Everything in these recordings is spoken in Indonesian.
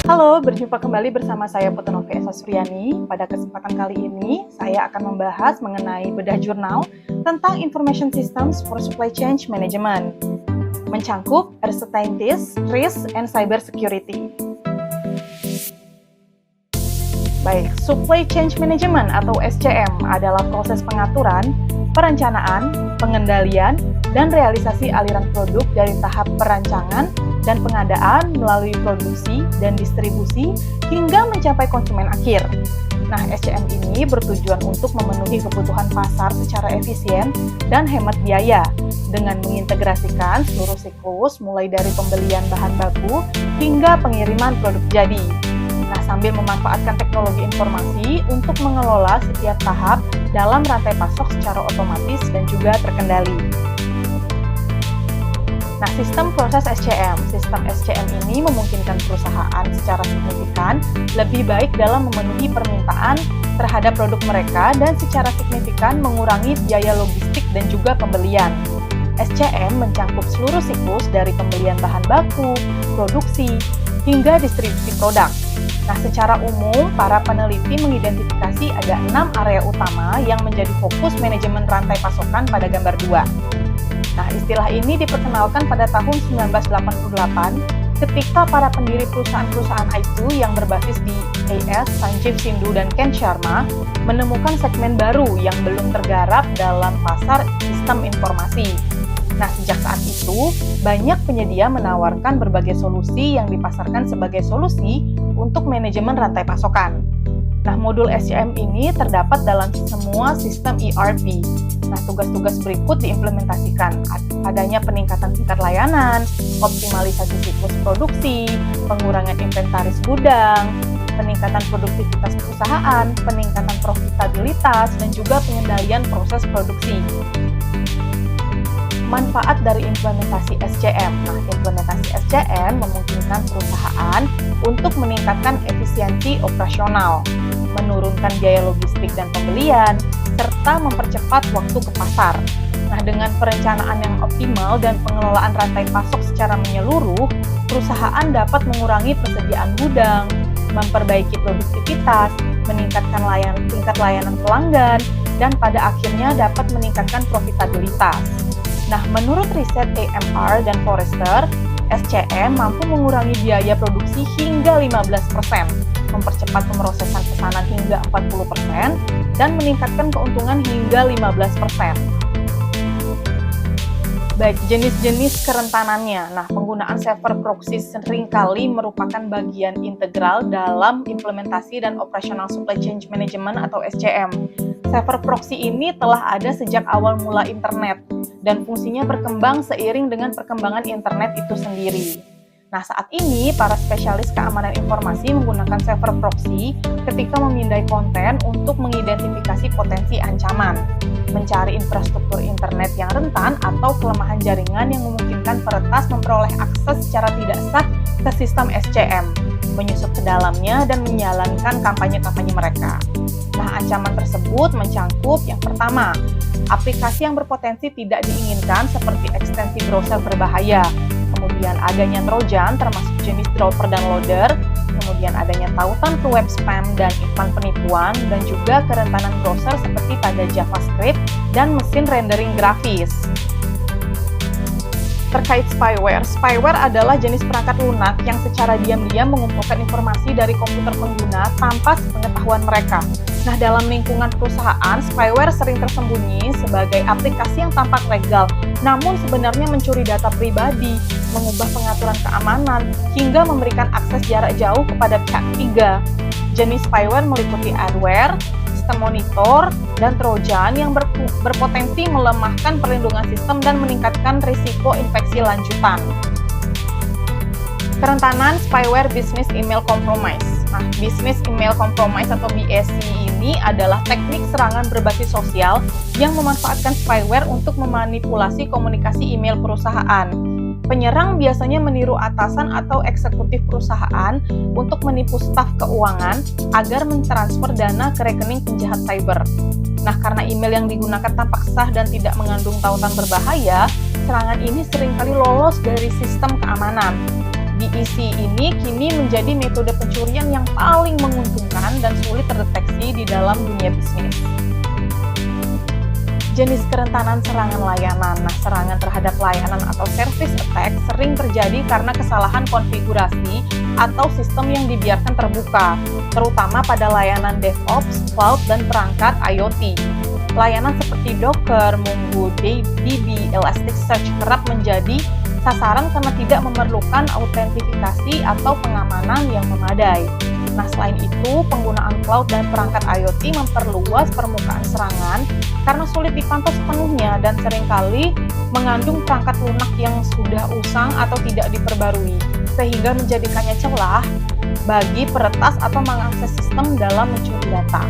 Halo, berjumpa kembali bersama saya Putri Novi Esa Suryani. Pada kesempatan kali ini, saya akan membahas mengenai bedah jurnal tentang Information Systems for Supply Chain Management, mencangkup Uncertainties, Risk, and Cyber Security. Baik, Supply Chain Management atau SCM adalah proses pengaturan, perencanaan, pengendalian, dan realisasi aliran produk dari tahap perancangan dan pengadaan melalui produksi dan distribusi hingga mencapai konsumen akhir. Nah, SCM ini bertujuan untuk memenuhi kebutuhan pasar secara efisien dan hemat biaya dengan mengintegrasikan seluruh siklus mulai dari pembelian bahan baku hingga pengiriman produk jadi. Nah, sambil memanfaatkan teknologi informasi untuk mengelola setiap tahap dalam rantai pasok secara otomatis dan juga terkendali. Nah, sistem proses SCM. Sistem SCM ini memungkinkan perusahaan secara signifikan lebih baik dalam memenuhi permintaan terhadap produk mereka dan secara signifikan mengurangi biaya logistik dan juga pembelian. SCM mencangkup seluruh siklus dari pembelian bahan baku, produksi, hingga distribusi produk. Nah, secara umum, para peneliti mengidentifikasi ada 6 area utama yang menjadi fokus manajemen rantai pasokan pada gambar 2. Nah, istilah ini diperkenalkan pada tahun 1988 ketika para pendiri perusahaan-perusahaan IT yang berbasis di AS, Sanjeev Sindhu, dan Ken Sharma menemukan segmen baru yang belum tergarap dalam pasar sistem informasi. Nah, sejak saat itu, banyak penyedia menawarkan berbagai solusi yang dipasarkan sebagai solusi untuk manajemen rantai pasokan. Nah, modul SCM ini terdapat dalam semua sistem ERP. Nah, tugas-tugas berikut diimplementasikan. Adanya peningkatan tingkat layanan, optimalisasi siklus produksi, pengurangan inventaris gudang, peningkatan produktivitas perusahaan, peningkatan profitabilitas, dan juga pengendalian proses produksi. Manfaat dari implementasi SCM. Nah, implementasi SCM memungkinkan perusahaan untuk meningkatkan efisiensi operasional, menurunkan biaya logistik dan pembelian, serta mempercepat waktu ke pasar. Nah, dengan perencanaan yang optimal dan pengelolaan rantai pasok secara menyeluruh, perusahaan dapat mengurangi persediaan gudang, memperbaiki produktivitas, meningkatkan tingkat layanan pelanggan, dan pada akhirnya dapat meningkatkan profitabilitas. Nah, menurut riset AMR dan Forrester, SCM mampu mengurangi biaya produksi hingga 15%, mempercepat pemrosesan pesanan hingga 40%, dan meningkatkan keuntungan hingga 15%. Baik, jenis-jenis kerentanannya. Nah, penggunaan server proxy seringkali merupakan bagian integral dalam implementasi dan operasional supply chain management atau SCM. Server proxy ini telah ada sejak awal mula internet dan fungsinya berkembang seiring dengan perkembangan internet itu sendiri. Nah, saat ini para spesialis keamanan informasi menggunakan server proxy ketika memindai konten untuk mengidentifikasi potensi ancaman, mencari infrastruktur internet yang rentan atau kelemahan jaringan yang memungkinkan peretas memperoleh akses secara tidak sah ke sistem SCM, menyusup ke dalamnya dan menjalankan kampanye-kampanye mereka. Nah, ancaman tersebut mencangkup yang pertama, aplikasi yang berpotensi tidak diinginkan seperti ekstensi browser berbahaya, kemudian adanya trojan termasuk jenis dropper dan loader, kemudian adanya tautan ke web spam dan iklan penipuan, dan juga kerentanan browser seperti pada JavaScript dan mesin rendering grafis. Terkait spyware, spyware adalah jenis perangkat lunak yang secara diam-diam mengumpulkan informasi dari komputer pengguna tanpa sepengetahuan mereka. Nah, dalam lingkungan perusahaan, spyware sering tersembunyi sebagai aplikasi yang tampak legal, namun sebenarnya mencuri data pribadi, mengubah pengaturan keamanan, hingga memberikan akses jarak jauh kepada pihak ketiga. Jenis spyware meliputi adware, sistem monitor, dan trojan yang berpotensi melemahkan perlindungan sistem dan meningkatkan risiko infeksi lanjutan. Kerentanan spyware Business Email Compromise. Nah, Business Email Compromise atau BEC ini adalah teknik serangan berbasis sosial yang memanfaatkan spyware untuk memanipulasi komunikasi email perusahaan. Penyerang biasanya meniru atasan atau eksekutif perusahaan untuk menipu staf keuangan agar mentransfer dana ke rekening penjahat cyber. Nah, karena email yang digunakan tampak sah dan tidak mengandung tautan berbahaya, serangan ini seringkali lolos dari sistem keamanan. DEC ini kini menjadi metode pencurian yang paling menguntungkan dan sulit terdeteksi di dalam dunia bisnis. Jenis kerentanan serangan layanan. Nah, serangan terhadap layanan atau service attack sering terjadi karena kesalahan konfigurasi atau sistem yang dibiarkan terbuka, terutama pada layanan DevOps, cloud, dan perangkat IoT. Layanan seperti Docker, MongoDB, Elasticsearch kerap menjadi sasaran karena tidak memerlukan autentifikasi atau pengamanan yang memadai. Nah, selain itu, penggunaan cloud dan perangkat IoT memperluas permukaan serangan karena sulit dipantau sepenuhnya dan seringkali mengandung perangkat lunak yang sudah usang atau tidak diperbarui, sehingga menjadikannya celah bagi peretas atau mengakses sistem dalam mencuri data.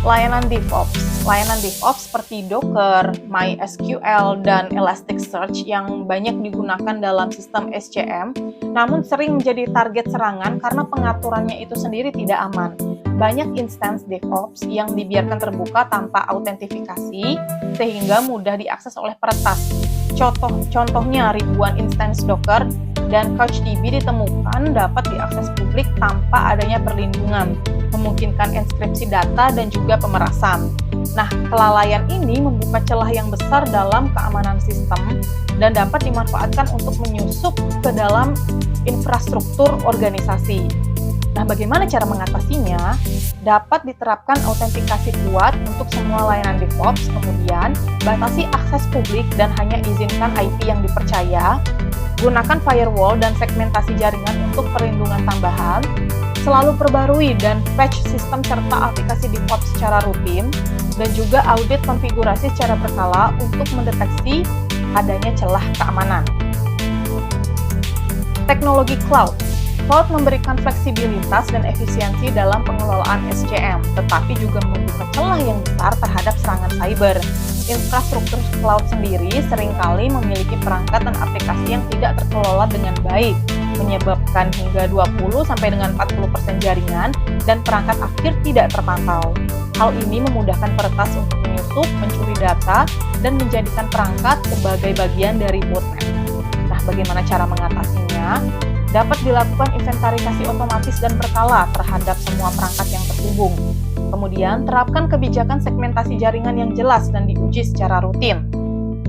Layanan DevOps. Layanan DevOps seperti Docker, MySQL, dan Elasticsearch yang banyak digunakan dalam sistem SCM, namun sering menjadi target serangan karena pengaturannya itu sendiri tidak aman. Banyak instance DevOps yang dibiarkan terbuka tanpa autentifikasi, sehingga mudah diakses oleh peretas. Contohnya ribuan instance Docker dan CouchDB ditemukan dapat diakses publik tanpa adanya perlindungan, memungkinkan enskripsi data dan juga pemerasan. Nah, kelalaian ini membuka celah yang besar dalam keamanan sistem dan dapat dimanfaatkan untuk menyusup ke dalam infrastruktur organisasi. Nah, bagaimana cara mengatasinya? Dapat diterapkan autentikasi kuat untuk semua layanan DevOps, kemudian batasi akses publik dan hanya izinkan IP yang dipercaya, gunakan firewall dan segmentasi jaringan untuk perlindungan tambahan, selalu perbarui dan patch sistem serta aplikasi DevOps secara rutin, dan juga audit konfigurasi secara berkala untuk mendeteksi adanya celah keamanan. Teknologi cloud. Cloud memberikan fleksibilitas dan efisiensi dalam pengelolaan SCM, tetapi juga membuka celah yang besar terhadap serangan cyber. Infrastruktur cloud sendiri seringkali memiliki perangkat dan aplikasi yang tidak terkelola dengan baik, menyebabkan hingga 20-40% jaringan dan perangkat akhir tidak terpantau. Hal ini memudahkan peretas untuk menyusup, mencuri data, dan menjadikan perangkat sebagai bagian dari botnet. Nah, bagaimana cara mengatasinya? Dapat dilakukan inventarisasi otomatis dan berkala terhadap semua perangkat yang terhubung. Kemudian, terapkan kebijakan segmentasi jaringan yang jelas dan diuji secara rutin.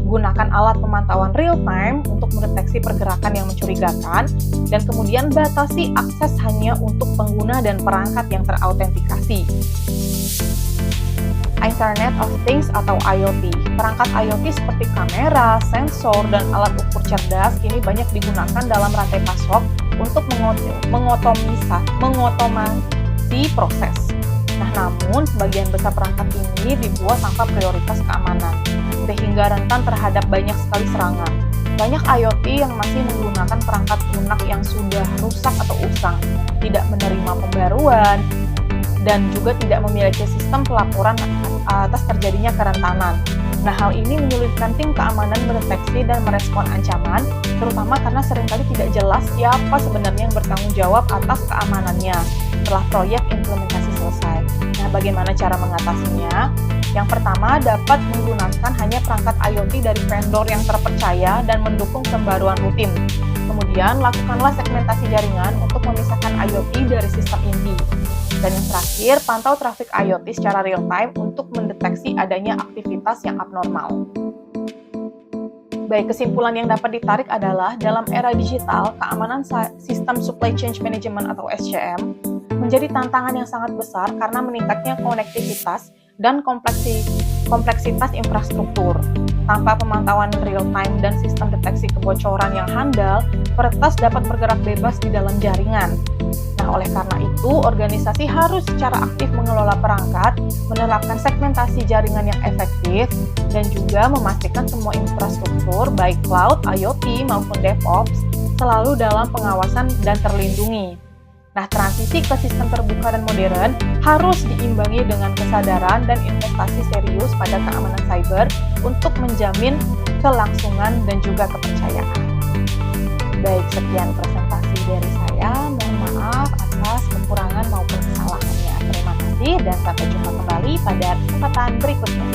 Gunakan alat pemantauan real-time untuk mendeteksi pergerakan yang mencurigakan, dan kemudian batasi akses hanya untuk pengguna dan perangkat yang terautentikasi. Internet of Things atau IoT. Perangkat IoT seperti kamera, sensor, dan alat ukur cerdas kini banyak digunakan dalam rantai pasok untuk mengotomasi proses. Nah, namun sebagian besar perangkat ini dibuat tanpa prioritas keamanan, sehingga rentan terhadap banyak sekali serangan. Banyak IoT yang masih menggunakan perangkat lunak yang sudah rusak atau usang, tidak menerima pembaruan, dan juga tidak memiliki sistem pelaporan atas terjadinya kerentanan. Nah, hal ini menyulitkan tim keamanan mendeteksi dan merespon ancaman, terutama karena seringkali tidak jelas siapa sebenarnya yang bertanggung jawab atas keamanannya setelah proyek implementasi selesai. Nah, bagaimana cara mengatasinya? Yang pertama, dapat menggunakan hanya perangkat IoT dari vendor yang terpercaya dan mendukung pembaruan rutin. Kemudian, lakukanlah segmentasi jaringan untuk memisahkan IoT dari sistem inti. Dan yang terakhir, pantau trafik IoT secara real-time untuk mendeteksi adanya aktivitas yang abnormal. Baik, kesimpulan yang dapat ditarik adalah dalam era digital, keamanan sistem supply chain management atau SCM menjadi tantangan yang sangat besar karena meningkatnya konektivitas dan kompleksitas infrastruktur. Tanpa pemantauan real-time dan sistem deteksi kebocoran yang handal, peretas dapat bergerak bebas di dalam jaringan. Nah, oleh karena itu, organisasi harus secara aktif mengelola perangkat, menerapkan segmentasi jaringan yang efektif, dan juga memastikan semua infrastruktur, baik cloud, IoT, maupun DevOps, selalu dalam pengawasan dan terlindungi. Nah, transisi ke sistem terbuka dan modern harus diimbangi dengan kesadaran dan investasi serius pada keamanan cyber untuk menjamin kelangsungan dan juga kepercayaan. Baik, sekian presentasi dari saya. Mohon maaf atas kekurangan maupun kesalahannya. Terima kasih dan sampai jumpa kembali pada kesempatan berikutnya.